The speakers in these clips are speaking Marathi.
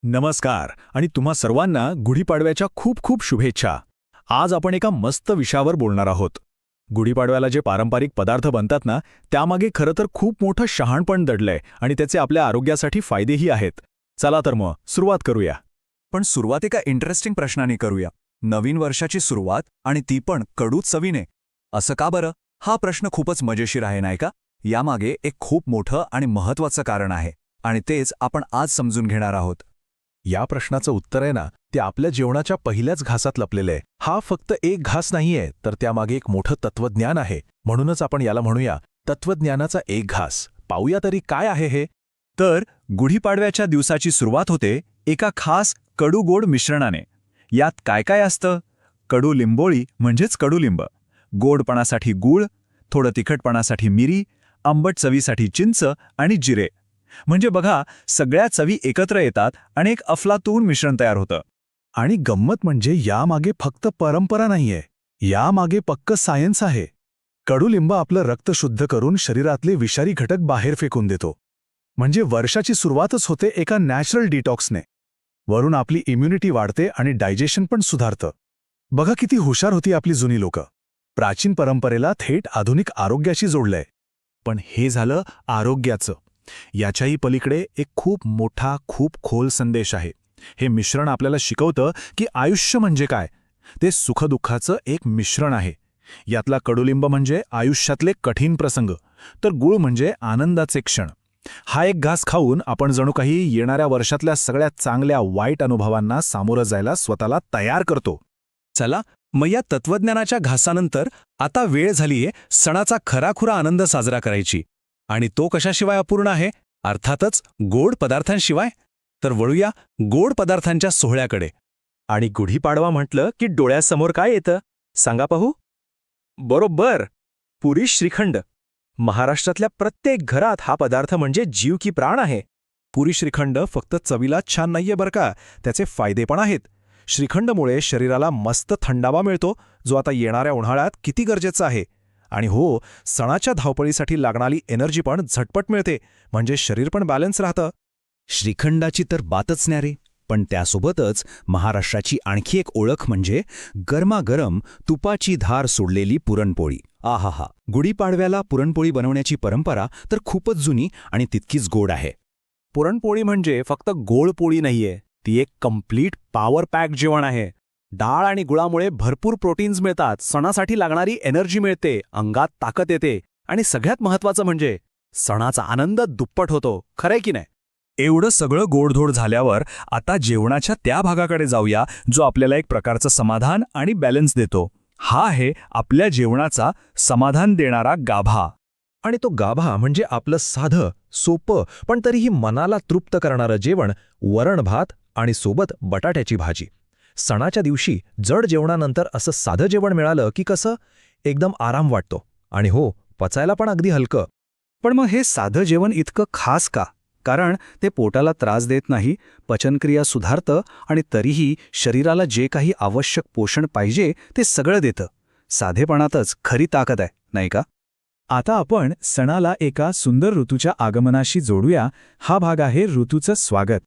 नमस्कार आणि तुम्हा सर्वांना गुढीपाडव्याच्या खूप खूप शुभेच्छा. आज आपण एका मस्त विषयावर बोलणार आहोत. गुढीपाडव्याला जे पारंपरिक पदार्थ बनतात ना, त्यामागे खरं तर खूप मोठं शहाणपण दडलंय आणि त्याचे आपल्या आरोग्यासाठी फायदेही आहेत. चला तर मग सुरुवात करूया. पण सुरुवात एका इंटरेस्टिंग प्रश्नाने करूया. नवीन वर्षाची सुरुवात आणि ती पण कडू चवीने. असं का बरं? हा प्रश्न खूपच मजेशीर आहे नाही का? यामागे एक खूप मोठं आणि महत्त्वाचं कारण आहे आणि तेच आपण आज समजून घेणार आहोत. या प्रश्नाचं उत्तर आहे ना, ते आपल्या जेवणाच्या पहिल्याच घासात लपलेलं आहे. हा फक्त एक घास नाहीये, तर त्यामागे एक मोठं तत्वज्ञान आहे. म्हणूनच आपण याला म्हणूया तत्वज्ञानाचा एक घास. पाहूया तरी काय आहे हे. तर गुढीपाडव्याच्या दिवसाची सुरुवात होते एका खास कडू-गोड मिश्रणाने. यात काय काय असतं? कडू लिंबोळी म्हणजेच कडुलिंब, गोडपणासाठी गूळ, थोडं तिखटपणासाठी मिरी, आंबट चवीसाठी चिंच आणि जिरे. म्हणजे बघा, सगळ्या चवी एकत्र येतात आणि एक अफलातून मिश्रण तयार होतं. आणि गंमत म्हणजे यामागे फक्त परंपरा नाहीये, यामागे पक्क सायन्स आहे. कडुलिंब आपलं रक्त शुद्ध करून शरीरातले विषारी घटक बाहेर फेकून देतो. म्हणजे वर्षाची सुरुवातच होते एका नॅचरल डिटॉक्सने. वरून आपली इम्युनिटी वाढते आणि डायजेशन पण सुधारतं. बघा किती हुशार होती आपली जुनी लोकं. प्राचीन परंपरेला थेट आधुनिक आरोग्याशी जोडलंय. पण हे झालं आरोग्याचं. याच्याही पलीकडे एक खूप मोठा, खूप खोल संदेश आहे. हे मिश्रण आपल्याला शिकवतं की आयुष्य म्हणजे काय. ते सुखदुःखाचं एक मिश्रण आहे. यातला कडुलिंब म्हणजे आयुष्यातले कठीण प्रसंग, तर गूळ म्हणजे आनंदाचे क्षण. हा एक घास खाऊन आपण जणू काही येणाऱ्या वर्षातल्या सगळ्यात चांगल्या वाईट अनुभवांना सामोरं जायला स्वतःला तयार करतो. चला, मग या तत्वज्ञानाच्या घासानंतर आता वेळ झालीये सणाचा खराखुरा आनंद साजरा करायची. आणि तो कशाशिवाय अपूर्ण आहे? अर्थातच गोड पदार्थांशिवाय. तर वळूया गोड पदार्थांच्या सोहळ्याकडे. आणि गुढीपाडवा म्हटलं की डोळ्यासमोर काय येतं सांगा पाहू? बरोबर, पुरी श्रीखंड. महाराष्ट्रातल्या प्रत्येक घरात हा पदार्थ म्हणजे जीव की प्राण आहे. पुरी श्रीखंड फक्त चवीला छान नाहीये बरं का, त्याचे फायदे पण आहेत. श्रीखंडमुळे शरीराला मस्त थंडावा मिळतो, जो आता येणाऱ्या उन्हाळ्यात किती गरजेचा आहे. आणि हो, सणाच्या धावपळीसाठी लागणारी एनर्जी पण झटपट मिळते, म्हणजे शरीर पण बॅलन्स राहतं. श्रीखंडाची तर बातच न्यारी. पण त्यासोबतच महाराष्ट्राची आणखी एक ओळख म्हणजे गरमागरम तुपाची धार सोडलेली पुरणपोळी. आहाहा. गुढीपाडव्याला पुरणपोळी बनवण्याची परंपरा तर खूपच जुनी आणि तितकीच गोड आहे. पुरणपोळी म्हणजे फक्त गोड पोळी नाहीये, ती एक कम्प्लीट पॉवर पॅक जेवण आहे. डाळ आणि गुळामुळे भरपूर प्रोटीन्स मिळतात, सणासाठी लागणारी एनर्जी मिळते, अंगात ताकद येते आणि सगळ्यात महत्त्वाचं म्हणजे सणाचा आनंद दुप्पट होतो. खरंय की नाही? एवढं सगळं गोडधोड झाल्यावर आता जेवणाच्या त्या भागाकडे जाऊया जो आपल्याला एक प्रकारचं समाधान आणि बॅलन्स देतो. हा आहे आपल्या जेवणाचा समाधान देणारा गाभा. आणि तो गाभा म्हणजे आपलं साधं, सोपं पण तरीही मनाला तृप्त करणारं जेवण. वरण भात आणि सोबत बटाट्याची भाजी. सणाच्या दिवशी जड जेवणानंतर असं साधं जेवण मिळालं की कसं एकदम आराम वाटतो. आणि हो, पचायला पण अगदी हलकं. पण मग हे साधं जेवण इतकं खास का? कारण ते पोटाला त्रास देत नाही, पचनक्रिया सुधारतं आणि तरीही शरीराला जे काही आवश्यक पोषण पाहिजे ते सगळं देतं. साधेपणातच खरी ताकद आहे, नाही का? आता आपण सणाला एका सुंदर ऋतूच्या आगमनाशी जोडूया. हा भाग आहे ऋतूचं स्वागत.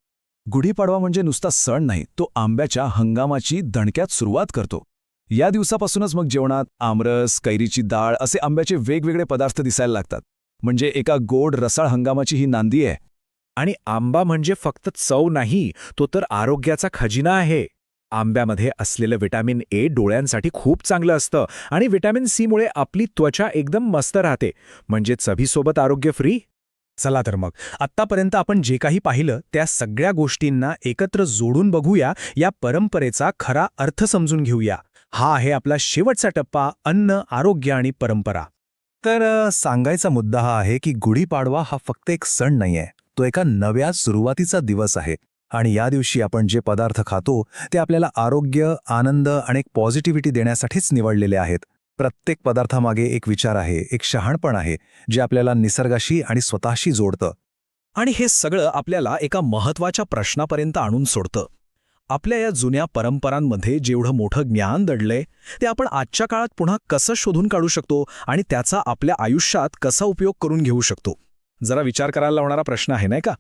गुढीपाडवा म्हणजे नुसता सण नाही, तो आंब्याच्या हंगामाची दणक्यात सुरुवात करतो. या दिवसापासूनच मग जेवणात आमरस, कैरीची डाळ असे आंब्याचे वेगवेगळे पदार्थ दिसायला लागतात. म्हणजे एका गोड रसाळ हंगामाची ही नांदी आहे. आणि आंबा म्हणजे फक्त चव नाही, तो तर आरोग्याचा खजिना आहे. आंब्यामध्ये असलेलं व्हिटॅमिन ए डोळ्यांसाठी खूप चांगलं असतं आणि व्हिटॅमिन सीमुळे आपली त्वचा एकदम मस्त राहते. म्हणजे चवीसोबत आरोग्य फ्री. चला तर मग आत्तापर्यंत आपण जे काही पाहिलं त्या सगळ्या गोष्टींना एकत्र जोडून बघूया, या परंपरेचा खरा अर्थ समजून घेऊया. हा आहे आपला शेवटचा टप्पा, अन्न, आरोग्य आणि परंपरा. तर सांगायचा मुद्दा हा आहे की गुढीपाडवा हा फक्त एक सण नाहीये, तो एका नव्या सुरुवातीचा दिवस आहे. आणि या दिवशी आपण जे पदार्थ खातो ते आपल्याला आरोग्य, आनंद आणि एक पॉझिटिव्हिटी देण्यासाठीच निवडलेले आहेत. प्रत्येक पदार्थामागे एक विचार आहे, एक शहाणपण आहे, जे आपल्याला निसर्गाशी आणि स्वतःशी जोडतं. आणि हे सगळं आपल्याला एका महत्त्वाच्या प्रश्नापर्यंत आणून सोडतं. आपल्या या जुन्या परंपरांमध्ये जेवढं मोठं ज्ञान दडलंय, ते आपण आजच्या काळात पुन्हा कसं शोधून काढू शकतो आणि त्याचा आपल्या आयुष्यात कसा उपयोग करून घेऊ शकतो. जरा विचार करायला लावणारा प्रश्न आहे, नाही का?